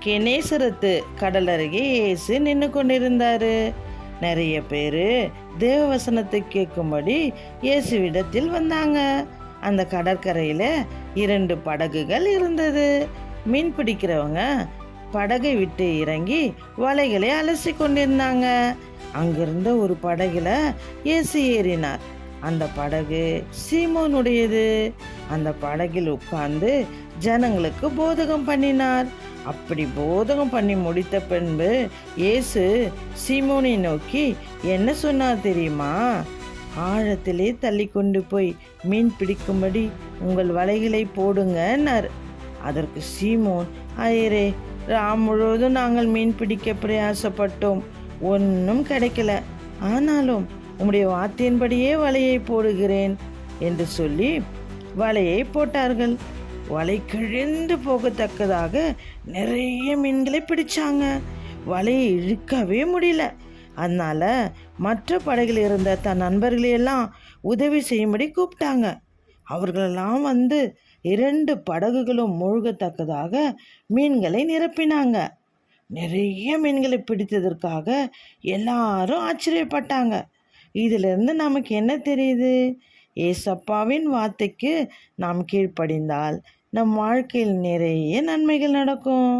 கெனேசரத்து கடல் அருகே இயேசு நின்று கொண்டிருந்தாரு. நிறைய பேர் தேவவசனத்தை கேட்கும்படி இயேசுவிடத்தில் வந்தாங்க. அந்த கடற்கரையில் 2 படகுகள் இருந்தது. மீன் பிடிக்கிறவங்க படகை விட்டு இறங்கி வலைகளை அலசி கொண்டிருந்தாங்க. அங்கிருந்த ஒரு படகுல இயேசு ஏறினார். அந்த படகு சீமோனுடையது. அந்த படகில் உட்கார்ந்து ஜனங்களுக்கு போதகம் பண்ணினார். அப்படி போதகம் பண்ணி முடித்த பின்பு இயேசு சீமோனை நோக்கி என்ன சொன்னார் தெரியுமா? ஆழத்திலே தள்ளி கொண்டு போய் மீன் பிடிக்கும்படி உங்கள் வலைகளை போடுங்கன்னார். அதற்கு சீமோன், ஐயரே, முழுவதும் நாங்கள் மீன் பிடிக்க பிரயாசப்பட்டோம், ஒன்றும் கிடைக்கல. ஆனாலும் உம்முடைய வார்த்தையின்படியே வலையை போடுகிறேன் என்று சொல்லி வலையை போட்டார்கள். வலை கிழிந்து போகத்தக்கதாக நிறைய மீன்களை பிடிச்சாங்க. வலையை இழுக்கவே முடியல. அதனால மற்ற படகில் இருந்த தன் நண்பர்களையெல்லாம் உதவி செய்யும்படி கூப்பிட்டாங்க. அவர்களெல்லாம் வந்து 2 படகுகளும் மூழ்கத்தக்கதாக மீன்களை நிரப்பினாங்க. நிறைய மீன்களை பிடித்ததற்காக எல்லாரும் ஆச்சரியப்பட்டாங்க. இதிலிருந்து நமக்கு என்ன தெரியுது? ஏசப்பாவின் வார்த்தைக்கு நாம் கீழ்ப்படிந்தால் நம் வாழ்க்கையில் நிறைய நன்மைகள் நடக்கும்.